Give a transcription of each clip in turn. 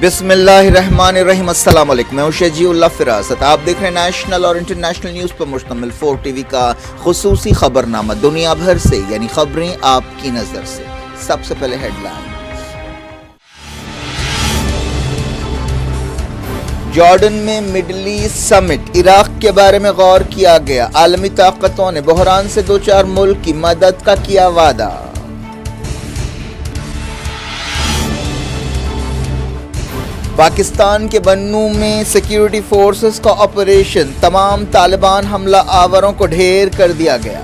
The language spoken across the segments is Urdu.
بسم اللہ الرحمن الرحیم۔ السلام علیکم، میں ہوں شجیع اللہ فراست۔ آپ دیکھ رہے ہیں نیشنل اور انٹرنیشنل نیوز پر مشتمل 4 ٹی وی کا خصوصی خبرنامہ دنیا بھر سے، یعنی خبریں آپ کی نظر سے۔ سب سے پہلے ہیڈ لائن۔ جارڈن میں مڈل ایسٹ سمٹ، عراق کے بارے میں غور کیا گیا۔ عالمی طاقتوں نے بحران سے دوچار ملک کی مدد کا کیا وعدہ۔ پاکستان کے بنوں میں سیکیورٹی فورسز کا آپریشن، تمام طالبان حملہ آوروں کو ڈھیر کر دیا گیا۔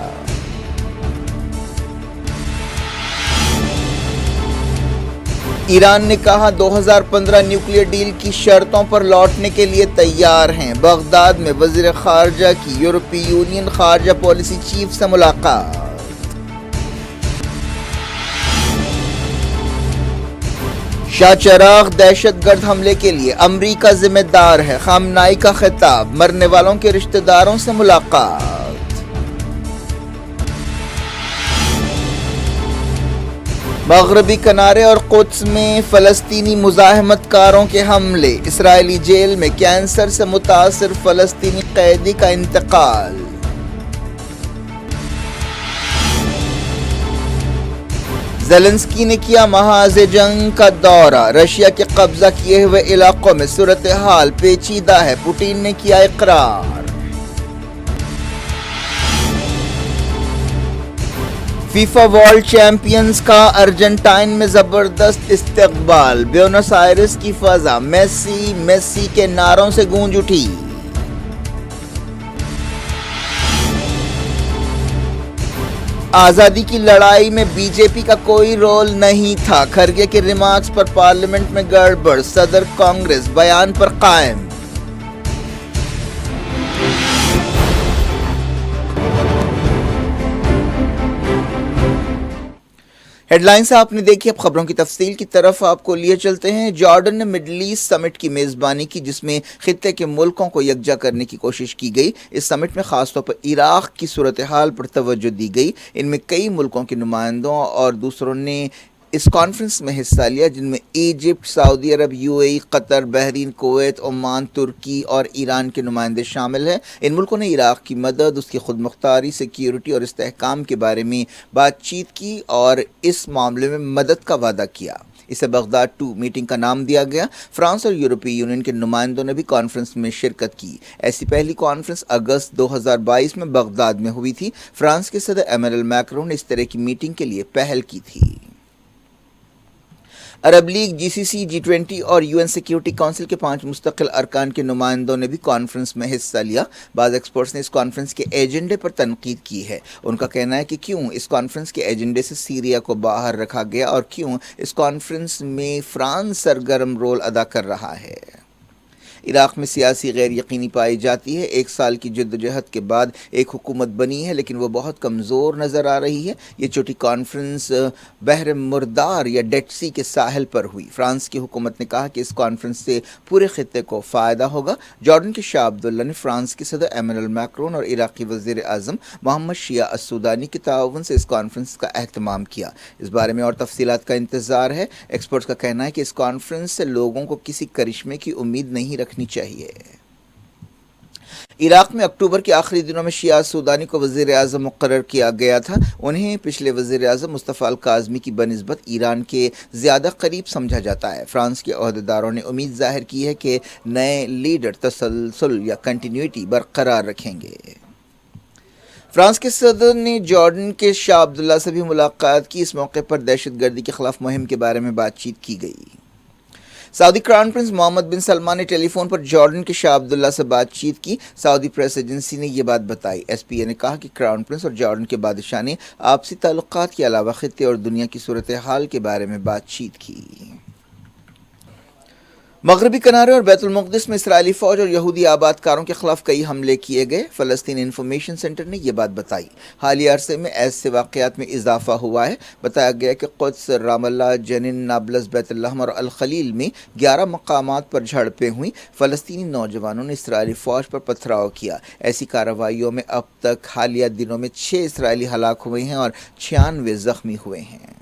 ایران نے کہا 2015 نیوکلیئر ڈیل کی شرطوں پر لوٹنے کے لیے تیار ہیں۔ بغداد میں وزیر خارجہ کی یورپی یونین خارجہ پالیسی چیف سے ملاقات۔ شاہ چراغ دہشت گرد حملے کے لیے امریکہ ذمہ دار ہے، خامنائی کا خطاب۔ مرنے والوں کے رشتہ داروں سے ملاقات۔ مغربی کنارے اور قدس میں فلسطینی مزاحمت کاروں کے حملے، اسرائیلی جیل میں کینسر سے متاثر فلسطینی قیدی کا انتقال۔ زیلنسکی نے کیا محاذ جنگ کا دورہ، رشیا کے قبضہ کیے ہوئے علاقوں میں صورتحال پیچیدہ ہے، پوٹین نے کیا اقرار۔ فیفا ورلڈ چیمپئنز کا ارجنٹائن میں زبردست استقبال، بیونس آئرس کی فضا میسی میسی کے نعروں سے گونج اٹھی۔ آزادی کی لڑائی میں بی جے پی کا کوئی رول نہیں تھا، کھرگے کے ریمارکس پر پارلیمنٹ میں گڑبڑ، صدر کانگریس بیان پر قائم۔ ہیڈ لائنز آپ نے دیکھی، اب خبروں کی تفصیل کی طرف آپ کو لیے چلتے ہیں۔ جارڈن نے مڈل ایسٹ سمٹ کی میزبانی کی، جس میں خطے کے ملکوں کو یکجا کرنے کی کوشش کی گئی۔ اس سمٹ میں خاص طور پر عراق کی صورتحال پر توجہ دی گئی۔ ان میں کئی ملکوں کے نمائندوں اور دوسروں نے اس کانفرنس میں حصہ لیا، جن میں ایجپٹ، سعودی عرب، یو اے ای، قطر، بحرین، کویت، عمان، ترکی اور ایران کے نمائندے شامل ہیں۔ ان ملکوں نے عراق کی مدد، اس کی خود مختاری، سیکیورٹی اور استحکام کے بارے میں بات چیت کی اور اس معاملے میں مدد کا وعدہ کیا۔ اسے بغداد 2 میٹنگ کا نام دیا گیا۔ فرانس اور یورپی یونین کے نمائندوں نے بھی کانفرنس میں شرکت کی۔ ایسی پہلی کانفرنس اگست 2022 میں بغداد میں ہوئی تھی۔ فرانس کے صدر ایمانوئل میکرون نے اس طرح کی میٹنگ کے لیے پہل کی تھی۔ عرب لیگ، جی سی سی، جی 20 اور یو این سیکیورٹی کونسل کے 5 مستقل ارکان کے نمائندوں نے بھی کانفرنس میں حصہ لیا۔ بعض ایکسپرٹس نے اس کانفرنس کے ایجنڈے پر تنقید کی ہے۔ ان کا کہنا ہے کہ کیوں اس کانفرنس کے ایجنڈے سے سیریا کو باہر رکھا گیا اور کیوں اس کانفرنس میں فرانس سرگرم رول ادا کر رہا ہے۔ عراق میں سیاسی غیر یقینی پائی جاتی ہے۔ 1 سال کی جدوجہد کے بعد ایک حکومت بنی ہے، لیکن وہ بہت کمزور نظر آ رہی ہے۔ یہ چھوٹی کانفرنس بحر مردار یا ڈیڈ سی کے ساحل پر ہوئی۔ فرانس کی حکومت نے کہا کہ اس کانفرنس سے پورے خطے کو فائدہ ہوگا۔ جارڈن کے شاہ عبداللہ نے فرانس کے صدر ایمانوئل میکرون اور عراقی وزیر اعظم محمد شیع السودانی کے تعاون سے اس کانفرنس کا اہتمام کیا۔ اس بارے میں اور تفصیلات کا انتظار ہے۔ ایکسپرٹس کا کہنا ہے کہ اس کانفرنس سے لوگوں کو کسی کرشمے کی امید نہیں رکھنی چاہیے۔ عراق میں اکتوبر کے آخری دنوں میں شیع السودانی کو وزیر اعظم مقرر کیا گیا تھا۔ انہیں پچھلے وزیر اعظم مصطفی الکاظمی کی بنسبت ایران کے زیادہ قریب سمجھا جاتا ہے۔ فرانس کے عہدیداروں نے امید ظاہر کی ہے کہ نئے لیڈر تسلسل یا کنٹینیوٹی برقرار رکھیں گے۔ فرانس کے صدر نے جارڈن کے شاہ عبداللہ سے بھی ملاقات کی۔ اس موقع پر دہشت گردی کے خلاف مہم کے بارے میں بات چیت کی گئی۔ سعودی کراؤن پرنس محمد بن سلمان نے ٹیلی فون پر جارڈن کے شاہ عبداللہ سے بات چیت کی۔ سعودی پریس ایجنسی نے یہ بات بتائی۔ ایس پی اے نے کہا کہ کراؤن پرنس اور جارڈن کے بادشاہ نے آپسی تعلقات کے علاوہ خطے اور دنیا کی صورتحال کے بارے میں بات چیت کی۔ مغربی کنارے اور بیت المقدس میں اسرائیلی فوج اور یہودی آباد کاروں کے خلاف کئی حملے کیے گئے۔ فلسطین انفارمیشن سینٹر نے یہ بات بتائی۔ حالیہ عرصے میں ایسے واقعات میں اضافہ ہوا ہے۔ بتایا گیا کہ قدس، رام اللہ، جنین، نابلس، بیت اللحم اور الخلیل میں 11 مقامات پر جھڑپیں ہوئیں۔ فلسطینی نوجوانوں نے اسرائیلی فوج پر پتھراؤ کیا۔ ایسی کارروائیوں میں اب تک حالیہ دنوں میں 6 اسرائیلی ہلاک ہوئے ہیں اور 96 زخمی ہوئے ہیں۔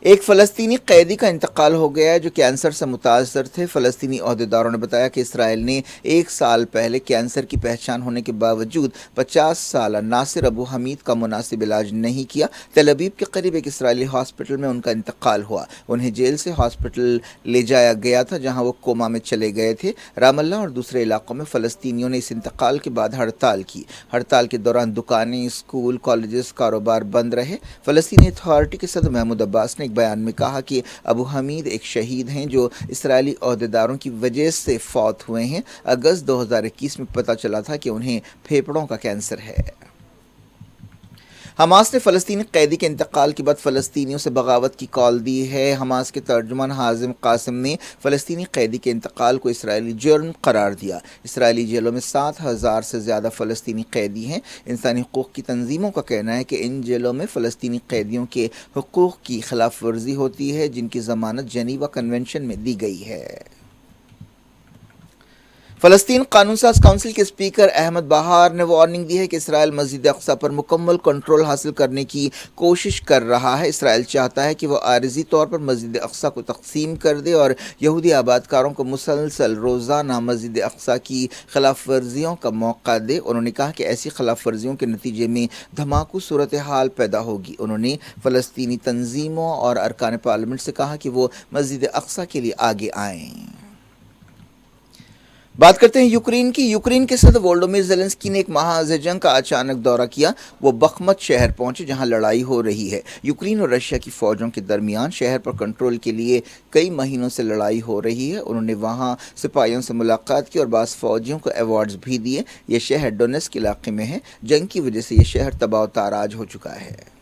ایک فلسطینی قیدی کا انتقال ہو گیا ہے جو کینسر سے متاثر تھے۔ فلسطینی عہدیداروں نے بتایا کہ اسرائیل نے 1 سال پہلے کینسر کی پہچان ہونے کے باوجود 50 سالہ ناصر ابو حمید کا مناسب علاج نہیں کیا۔ تل ابیب کے قریب ایک اسرائیلی ہاسپٹل میں ان کا انتقال ہوا۔ انہیں جیل سے ہاسپٹل لے جایا گیا تھا جہاں وہ کوما میں چلے گئے تھے۔ رام اللہ اور دوسرے علاقوں میں فلسطینیوں نے اس انتقال کے بعد ہڑتال کی۔ ہڑتال کے دوران دکانیں، اسکول، کالجز، کاروبار بند رہے۔ فلسطینی اتھارٹی کے صدر محمود عباس نے ایک بیان میں کہا کہ ابو حمید ایک شہید ہیں جو اسرائیلی عہدیداروں کی وجہ سے فوت ہوئے ہیں۔ اگست 2021 میں پتہ چلا تھا کہ انہیں پھیپھڑوں کا کینسر ہے۔ حماس نے فلسطینی قیدی کے انتقال کے بعد فلسطینیوں سے بغاوت کی کال دی ہے۔ حماس کے ترجمان حازم قاسم نے فلسطینی قیدی کے انتقال کو اسرائیلی جرم قرار دیا۔ اسرائیلی جیلوں میں 7,000 سے زیادہ فلسطینی قیدی ہیں۔ انسانی حقوق کی تنظیموں کا کہنا ہے کہ ان جیلوں میں فلسطینی قیدیوں کے حقوق کی خلاف ورزی ہوتی ہے جن کی ضمانت جنیوا کنونشن میں دی گئی ہے۔ فلسطین قانون ساز کونسل کے اسپیکر احمد بہار نے وارننگ دی ہے کہ اسرائیل مسجد اقصی پر مکمل کنٹرول حاصل کرنے کی کوشش کر رہا ہے۔ اسرائیل چاہتا ہے کہ وہ عارضی طور پر مسجد اقصی کو تقسیم کر دے اور یہودی آبادکاروں کو مسلسل روزانہ مسجد اقصی کی خلاف ورزیوں کا موقع دے۔ انہوں نے کہا کہ ایسی خلاف ورزیوں کے نتیجے میں دھماکو صورتحال پیدا ہوگی۔ انہوں نے فلسطینی تنظیموں اور ارکان پارلیمنٹ سے کہا کہ وہ مسجد اقصی کے لیے آگے آئیں۔ بات کرتے ہیں یوکرین کی۔ یوکرین کے صدر وولودیمیر زیلنسکی نے ایک محاذ جنگ کا اچانک دورہ کیا۔ وہ بخمت شہر پہنچے جہاں لڑائی ہو رہی ہے۔ یوکرین اور رشیا کی فوجوں کے درمیان شہر پر کنٹرول کے لیے کئی مہینوں سے لڑائی ہو رہی ہے۔ انہوں نے وہاں سپاہیوں سے ملاقات کی اور بعض فوجیوں کو ایوارڈز بھی دیے۔ یہ شہر ڈونیٹسک علاقے میں ہے۔ جنگ کی وجہ سے یہ شہر تباہ و تاراج ہو چکا ہے۔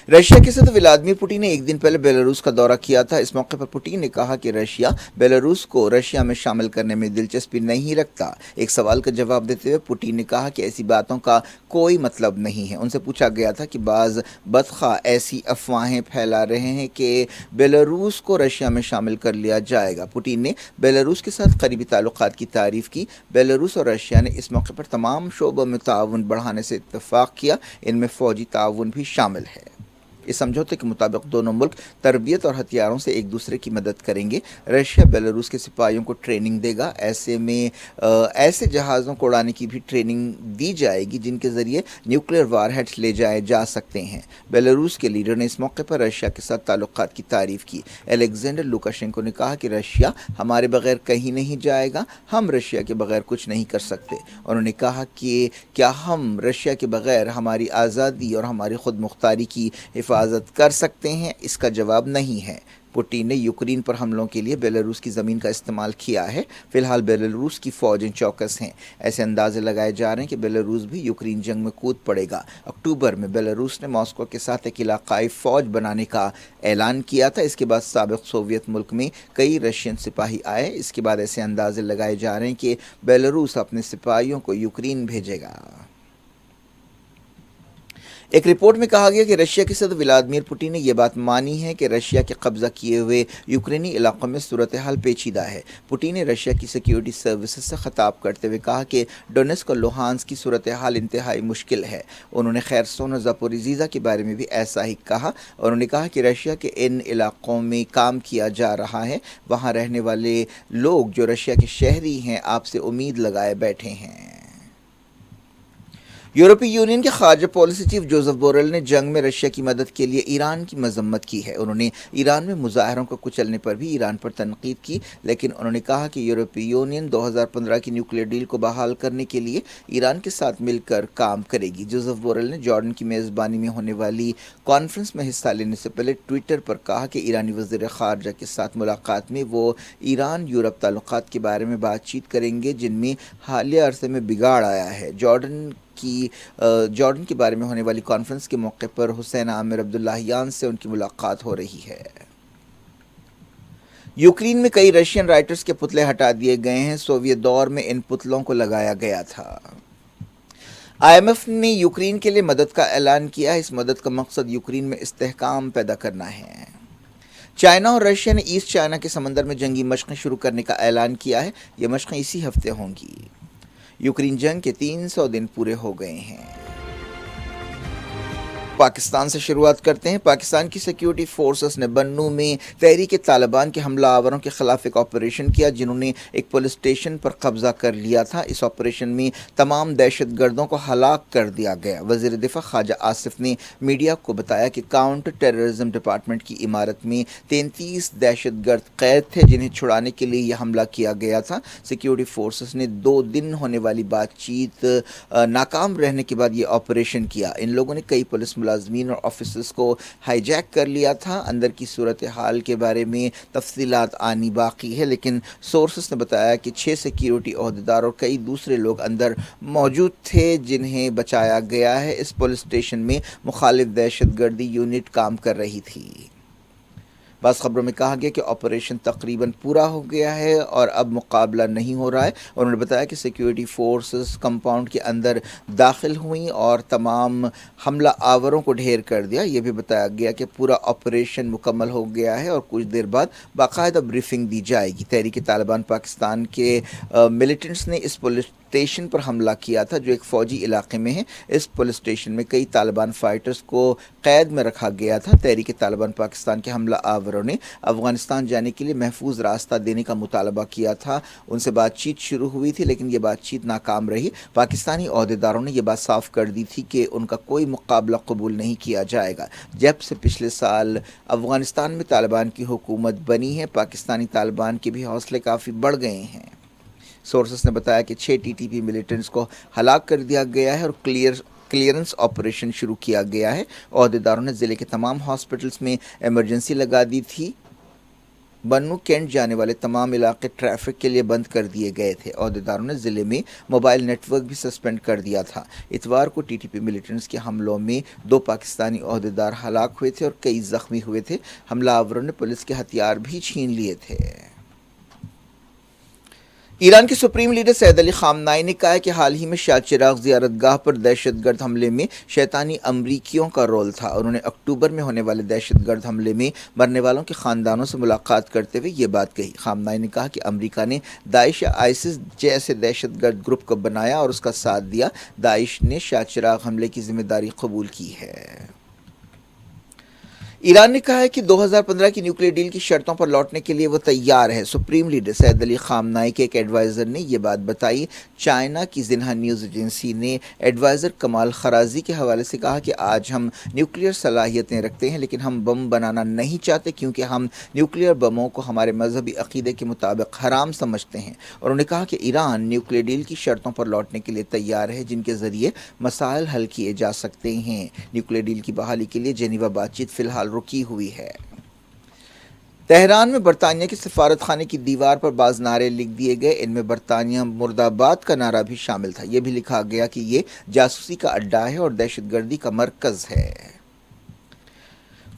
رشیا کے صدر ولادیمیر پوٹن نے ایک دن پہلے بیلاروس کا دورہ کیا تھا۔ اس موقع پر پوٹن نے کہا کہ رشیا بیلاروس کو رشیا میں شامل کرنے میں دلچسپی نہیں رکھتا۔ ایک سوال کا جواب دیتے ہوئے پوٹن نے کہا کہ ایسی باتوں کا کوئی مطلب نہیں ہے۔ ان سے پوچھا گیا تھا کہ بعض بدخواہ ایسی افواہیں پھیلا رہے ہیں کہ بیلاروس کو رشیا میں شامل کر لیا جائے گا۔ پوٹن نے بیلاروس کے ساتھ قریبی تعلقات کی تعریف کی۔ بیلاروس اور رشیا نے اس موقع پر تمام شعبوں میں تعاون بڑھانے سے اتفاق کیا، ان میں فوجی تعاون بھی شامل ہے۔ اس سمجھوتے کے مطابق دونوں ملک تربیت اور ہتھیاروں سے ایک دوسرے کی مدد کریں گے۔ رشیا بیلاروس کے سپاہیوں کو ٹریننگ دے گا۔ ایسے میں ایسے جہازوں کو اڑانے کی بھی ٹریننگ دی جائے گی جن کے ذریعے نیوکلیئر وار ہیڈز لے جائے جا سکتے ہیں۔ بیلاروس کے لیڈر نے اس موقع پر رشیا کے ساتھ تعلقات کی تعریف کی۔ الیگزینڈر لوکاشینکو نے کہا کہ رشیا ہمارے بغیر کہیں نہیں جائے گا، ہم رشیا کے بغیر کچھ نہیں کر سکتے۔ انہوں نے کہا کہ کیا ہم رشیا کے بغیر ہماری آزادی اور ہماری خود مختاری کی حفاظت کر سکتے ہیں؟ اس کا جواب نہیں ہے۔ پوٹن نے یوکرین پر حملوں کے لیے بیلاروس کی زمین کا استعمال کیا ہے۔ فی الحال بیلاروس کی فوجیں چوکس ہیں۔ ایسے اندازے لگائے جا رہے ہیں کہ بیلاروس بھی یوکرین جنگ میں کود پڑے گا۔ اکتوبر میں بیلاروس نے ماسکو کے ساتھ ایک علاقائی فوج بنانے کا اعلان کیا تھا۔ اس کے بعد سابق سوویت ملک میں کئی رشین سپاہی آئے۔ اس کے بعد ایسے اندازے لگائے جا رہے ہیں کہ بیلاروس اپنے سپاہیوں کو یوکرین بھیجے گا۔ ایک رپورٹ میں کہا گیا کہ رشیا کے صدر ولادیمیر پوٹن نے یہ بات مانی ہے کہ رشیا کے قبضہ کیے ہوئے یوکرینی علاقوں میں صورتحال پیچیدہ ہے۔ پوٹن نے رشیا کی سیکیورٹی سروسز سے خطاب کرتے ہوئے کہا کہ ڈونیٹسک اور لوہانسک کی صورتحال انتہائی مشکل ہے۔ انہوں نے خیرسون اور زاپوریژیہ کے بارے میں بھی ایسا ہی کہا۔ انہوں نے کہا کہ رشیا کے ان علاقوں میں کام کیا جا رہا ہے، وہاں رہنے والے لوگ جو رشیا کے شہری ہیں آپ سے امید لگائے بیٹھے ہیں۔ یورپی یونین کے خارجہ پالیسی چیف جوزف بوریل نے جنگ میں رشیا کی مدد کے لیے ایران کی مذمت کی ہے۔ انہوں نے ایران میں مظاہروں کو کچلنے پر بھی ایران پر تنقید کی، لیکن انہوں نے کہا کہ یورپی یونین 2015 کی نیوکلیئر ڈیل کو بحال کرنے کے لیے ایران کے ساتھ مل کر کام کرے گی۔ جوزف بوریل نے جارڈن کی میزبانی میں ہونے والی کانفرنس میں حصہ لینے سے پہلے ٹویٹر پر کہا کہ ایرانی وزیر خارجہ کے ساتھ ملاقات میں وہ ایران یورپ تعلقات کے بارے میں بات چیت کریں گے جن میں حالیہ عرصے میں بگاڑ آیا ہے۔ جارڈن کے بارے میں ہونے والی کانفرنس کے موقع پر حسین عامر عبداللہیان سے ان کی ملاقات ہو رہی ہے۔ یوکرین میں کئی رشین رائٹرز کے پتلے ہٹا دیے گئے ہیں۔ سوویت دور میں ان پتلوں کو لگایا گیا تھا۔ آئی ایم ایف نے یوکرین کے لیے مدد کا اعلان کیا ہے۔ اس مدد کا مقصد یوکرین میں استحکام پیدا کرنا ہے۔ چائنا اور رشیا نے ایسٹ چائنا کے سمندر میں جنگی مشقیں شروع کرنے کا اعلان کیا ہے۔ یہ مشقیں اسی ہفتے ہوں گی۔ یوکرین جنگ کے 300 دن پورے ہو گئے ہیں۔ پاکستان سے شروعات کرتے ہیں۔ پاکستان کی سیکیورٹی فورسز نے بنوں میں تحریک طالبان کے حملہ آوروں کے خلاف ایک آپریشن کیا جنہوں نے ایک پولیس اسٹیشن پر قبضہ کر لیا تھا۔ اس آپریشن میں تمام دہشت گردوں کو ہلاک کر دیا گیا۔ وزیر دفاع خواجہ آصف نے میڈیا کو بتایا کہ کاؤنٹر ٹیررزم ڈپارٹمنٹ کی عمارت میں 33 دہشت گرد قید تھے جنہیں چھڑانے کے لیے یہ حملہ کیا گیا تھا۔ سیکیورٹی فورسز نے 2 دن ہونے والی بات چیت ناکام رہنے کے بعد یہ آپریشن کیا۔ ان لوگوں نے کئی پولیس ملازمین اور آفیسرز کو ہائی جیک کر لیا تھا۔ اندر کی صورتحال کے بارے میں تفصیلات آنی باقی ہے، لیکن سورسز نے بتایا کہ 6 سیکیورٹی عہدیدار اور کئی دوسرے لوگ اندر موجود تھے جنہیں بچایا گیا ہے۔ اس پولیس اسٹیشن میں مخالف دہشت گردی یونٹ کام کر رہی تھی۔ بعض خبروں میں کہا گیا کہ آپریشن تقریباً پورا ہو گیا ہے اور اب مقابلہ نہیں ہو رہا ہے۔ انہوں نے بتایا کہ سیکیورٹی فورسز کمپاؤنڈ کے اندر داخل ہوئیں اور تمام حملہ آوروں کو ڈھیر کر دیا۔ یہ بھی بتایا گیا کہ پورا آپریشن مکمل ہو گیا ہے اور کچھ دیر بعد باقاعدہ بریفنگ دی جائے گی۔ تحریک طالبان پاکستان کے ملیٹنٹس نے اس پولیس اسٹیشن پر حملہ کیا تھا جو ایک فوجی علاقے میں ہے۔ اس پولیس اسٹیشن میں کئی طالبان فائٹرز کو قید میں رکھا گیا تھا۔ تحریک طالبان پاکستان کے حملہ آوروں نے افغانستان جانے کے لیے محفوظ راستہ دینے کا مطالبہ کیا تھا۔ ان سے بات چیت شروع ہوئی تھی لیکن یہ بات چیت ناکام رہی۔ پاکستانی عہدیداروں نے یہ بات صاف کر دی تھی کہ ان کا کوئی مقابلہ قبول نہیں کیا جائے گا۔ جب سے پچھلے سال افغانستان میں طالبان کی حکومت بنی ہے، پاکستانی طالبان کے بھی حوصلے کافی بڑھ گئے ہیں۔ سورسز نے بتایا کہ 6 ٹی ٹی پی ملیٹنٹس کو ہلاک کر دیا گیا ہے اور کلیئرنس آپریشن شروع کیا گیا ہے۔ عہدیداروں نے ضلع کے تمام ہاسپٹلز میں ایمرجنسی لگا دی تھی۔ بنو کینٹ جانے والے تمام علاقے ٹریفک کے لیے بند کر دیے گئے تھے۔ عہدیداروں نے ضلع میں موبائل نیٹ ورک بھی سسپینڈ کر دیا تھا۔ اتوار کو ٹی ٹی پی ملیٹنٹس کے حملوں میں 2 پاکستانی عہدیدار ہلاک ہوئے تھے اور کئی زخمی ہوئے تھے۔ حملہ آوروں نے پولیس کے ہتھیار بھی چھین لیے تھے۔ ایران کے سپریم لیڈر سید علی خامنائی نے کہا ہے کہ حال ہی میں شاہ چراغ زیارت گاہ پر دہشت گرد حملے میں شیطانی امریکیوں کا رول تھا۔ انہوں نے اکتوبر میں ہونے والے دہشت گرد حملے میں مرنے والوں کے خاندانوں سے ملاقات کرتے ہوئے یہ بات کہی۔ خامنائی نے کہا کہ امریکہ نے داعش یا آئسس جیسے دہشت گرد گروپ کو بنایا اور اس کا ساتھ دیا۔ داعش نے شاہ چراغ حملے کی ذمہ داری قبول کی ہے۔ ایران نے کہا ہے کہ 2015 کی نیوکلیئر ڈیل کی شرطوں پر لوٹنے کے لیے وہ تیار ہے۔ سپریم لیڈر سید علی خامنائی کے ایک ایڈوائزر نے یہ بات بتائی۔ چائنا کی زنہا نیوز ایجنسی نے ایڈوائزر کمال خرازی کے حوالے سے کہا کہ آج ہم نیوکلیئر صلاحیتیں رکھتے ہیں لیکن ہم بم بنانا نہیں چاہتے کیونکہ ہم نیوکلیئر بموں کو ہمارے مذہبی عقیدے کے مطابق حرام سمجھتے ہیں۔ انہوں نے کہا کہ ایران نیوکلیئر ڈیل کی شرطوں پر لوٹنے کے لیے تیار ہے جن کے ذریعے مسائل حل کیے جا سکتے ہیں۔ نیوکلیئر ڈیل کی بحالی کے لیے جنیوا بات چیت فی الحال رکی ہوئی ہے۔ تہران میں برطانیہ کے سفارت خانے کی دیوار پر بعض نعرے لکھ دیے گئے۔ ان میں برطانیہ مرد آباد کا نعرہ بھی شامل تھا۔ یہ بھی لکھا گیا کہ یہ جاسوسی کا اڈا ہے اور دہشت گردی کا مرکز ہے۔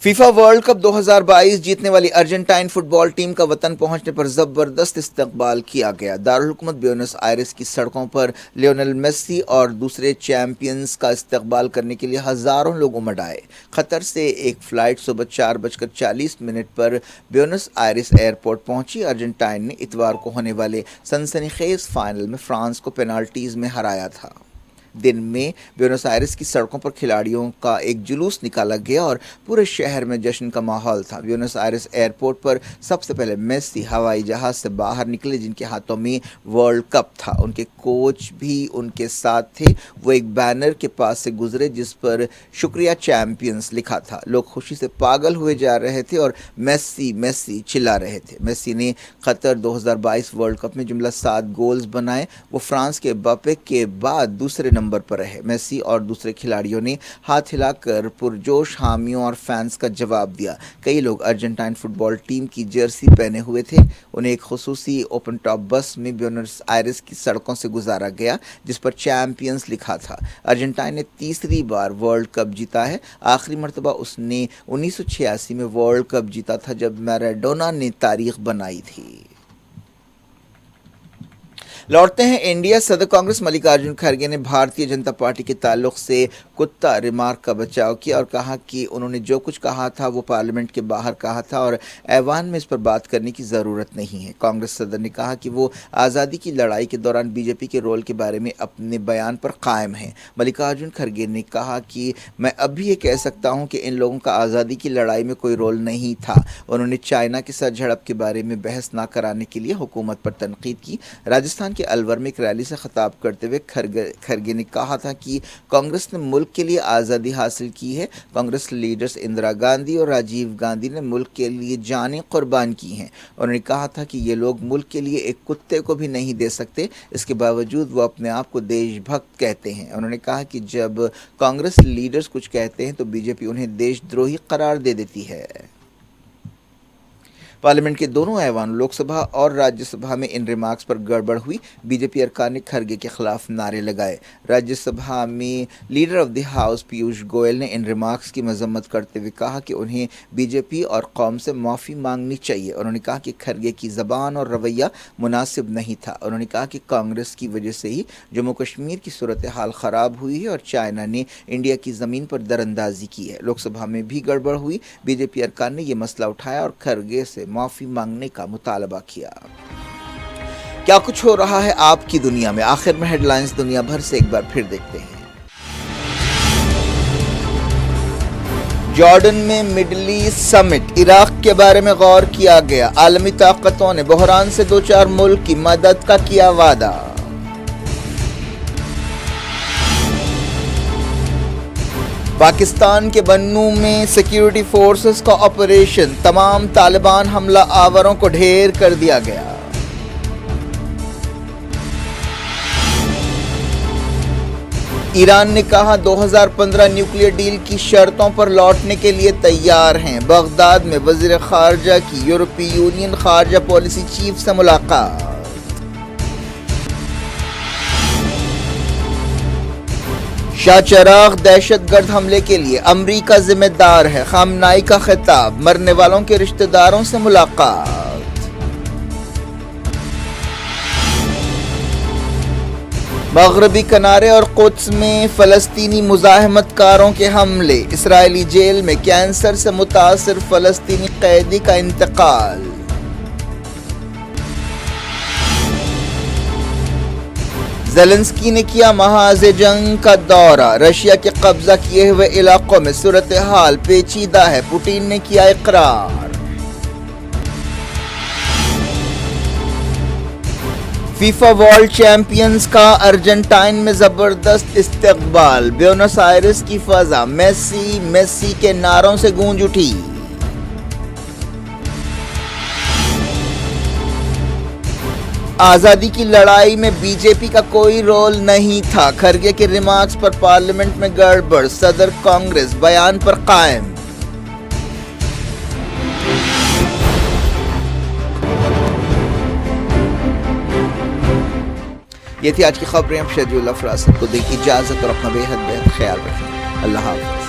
فیفا ورلڈ کپ 2022 جیتنے والی ارجنٹائن فٹ بال ٹیم کا وطن پہنچنے پر زبردست استقبال کیا گیا۔ دارالحکومت بیونس آئرس کی سڑکوں پر لیونل میسی اور دوسرے چیمپئنز کا استقبال کرنے کے لیے ہزاروں لوگ امڈ آئے۔ قطر سے ایک فلائٹ صبح 4:40 پر بیونس آئرس ایئرپورٹ پہنچی۔ ارجنٹائن نے اتوار کو ہونے والے سنسنی خیز فائنل میں فرانس کو پینالٹیز میں ہرایا تھا۔ دن میں بیونس آئرس کی سڑکوں پر کھلاڑیوں کا ایک جلوس نکالا گیا اور پورے شہر میں جشن کا ماحول تھا۔ بیونس آئرس ایئرپورٹ پر سب سے پہلے میسی ہوائی جہاز سے باہر نکلے جن کے ہاتھوں میں ورلڈ کپ تھا۔ ان کے کوچ بھی ان کے ساتھ تھے۔ وہ ایک بینر کے پاس سے گزرے جس پر شکریہ چیمپئنز لکھا تھا۔ لوگ خوشی سے پاگل ہوئے جا رہے تھے اور میسی میسی چلا رہے تھے۔ میسی نے قطر 2022 ورلڈ کپ میں جملہ 7 گولز بنائے۔ وہ فرانس کے امباپے کے بعد دوسرے نمبر پر رہے۔ میسی اور دوسرے کھلاڑیوں نے ہاتھ ہلا کر پرجوش حامیوں اور فینس کا جواب دیا۔ کئی لوگ ارجنٹائن فٹ بال ٹیم کی جرسی پہنے ہوئے تھے۔ انہیں ایک خصوصی اوپن ٹاپ بس میں بیونس آئرس کی سڑکوں سے گزارا گیا جس پر چیمپئنز لکھا تھا۔ ارجنٹائن نے تیسری بار ورلڈ کپ جیتا ہے۔ آخری مرتبہ اس نے 1986 میں ورلڈ کپ جیتا تھا جب میراڈونا نے تاریخ بنائی تھی۔ لوٹتے ہیں انڈیا۔ صدر کانگریس ملک ارجن کھرگے نے بھارتیہ جنتا پارٹی کے تعلق سے کتا ریمارک کا بچاؤ کیا اور کہا کہ انہوں نے جو کچھ کہا تھا وہ پارلیمنٹ کے باہر کہا تھا اور ایوان میں اس پر بات کرنے کی ضرورت نہیں ہے۔ کانگریس صدر نے کہا کہ وہ آزادی کی لڑائی کے دوران بی جے پی کے رول کے بارے میں اپنے بیان پر قائم ہیں۔ ملکاراجن کھڑگے نے کہا کہ میں اب بھی یہ کہہ سکتا ہوں کہ ان لوگوں کا آزادی کی لڑائی میں کوئی رول نہیں تھا۔ انہوں نے چائنا کے ساتھ جھڑپ کے بارے میں بحث نہ کرانے کے لیے حکومت پر تنقید کی۔ راجستھان کے الور میں ایک ریلی سے خطاب کرتے ہوئے کھڑگے نے کہا تھا کہ کانگریس نے ملک کے لیے آزادی حاصل کی ہے۔ کانگریس لیڈرز اندرا گاندھی اور راجیو گاندھی نے ملک کے لیے جانیں قربان کی ہیں۔ انہوں نے کہا تھا کہ یہ لوگ ملک کے لیے ایک کتے کو بھی نہیں دے سکتے، اس کے باوجود وہ اپنے آپ کو دیش بھکت کہتے ہیں۔ انہوں نے کہا کہ جب کانگریس لیڈرز کچھ کہتے ہیں تو بی جے پی انہیں دیش دروہی قرار دے دیتی ہے۔ پارلیمنٹ کے دونوں ایوان لوک سبھا اور راجیہ سبھا میں ان ریمارکس پر گڑبڑ ہوئی۔ بی جے پی ارکان نے کھڑگے کے خلاف نعرے لگائے۔ راجیہ سبھا میں leader of the house Piyush Goyal نے ان ریمارکس کی مذمت کرتے ہوئے کہا کہ انہیں بی جے پی اور قوم سے معافی مانگنی چاہیے۔ انہوں نے کہا کہ کھڑگے کی زبان اور رویہ مناسب نہیں تھا۔ انہوں نے کہا کہ کانگریس کی وجہ سے ہی جموں کشمیر کی صورتحال خراب ہوئی ہے اور چائنا نے انڈیا کی زمین پر دراندازی کی ہے۔ لوک سبھا میں بھی گڑبڑ ہوئی۔ بی جے پی ارکان نے یہ مسئلہ اٹھایا اور کھڑگے سے معافی مانگنے کا مطالبہ کیا۔ کیا کچھ ہو رہا ہے آپ کی دنیا میں؟ آخر میں ہیڈ لائنز دنیا بھر سے ایک بار پھر دیکھتے ہیں۔ جارڈن میں مڈل ایسٹ سمٹ، عراق کے بارے میں غور کیا گیا۔ عالمی طاقتوں نے بحران سے دوچار ملک کی مدد کا کیا وعدہ۔ پاکستان کے بنوں میں سیکیورٹی فورسز کا آپریشن، تمام طالبان حملہ آوروں کو ڈھیر کر دیا گیا۔ ایران نے کہا 2015 نیوکلیئر ڈیل کی شرطوں پر لوٹنے کے لیے تیار ہیں۔ بغداد میں وزیر خارجہ کی یورپی یونین خارجہ پالیسی چیف سے ملاقات۔ شاہ چراغ دہشت گرد حملے کے لیے امریکہ ذمہ دار ہے، خامنائی کا خطاب۔ مرنے والوں کے رشتہ داروں سے ملاقات۔ مغربی کنارے اور قدس میں فلسطینی مزاحمت کاروں کے حملے، اسرائیلی جیل میں کینسر سے متاثر فلسطینی قیدی کا انتقال۔ زیلنسکی نے کیا محاذ جنگ کا دورہ، رشیا کے قبضہ کیے ہوئے علاقوں میں صورتحال پیچیدہ ہے، پوٹین نے کیا اقرار۔ فیفا ورلڈ چیمپئنز کا ارجنٹائن میں زبردست استقبال، بیونس آئرس کی فضا میسی میسی کے نعروں سے گونج اٹھی۔ آزادی کی لڑائی میں بی جے پی کا کوئی رول نہیں تھا، کھڑگے کے ریمارکس پر پارلیمنٹ میں گڑبڑ، صدر کانگریس بیان پر قائم۔ یہ تھی آج کی خبریں۔ اب شیڈول افراست کو دیں اجازت اور اپنا بے حد خیال رکھیں۔ اللہ حافظ۔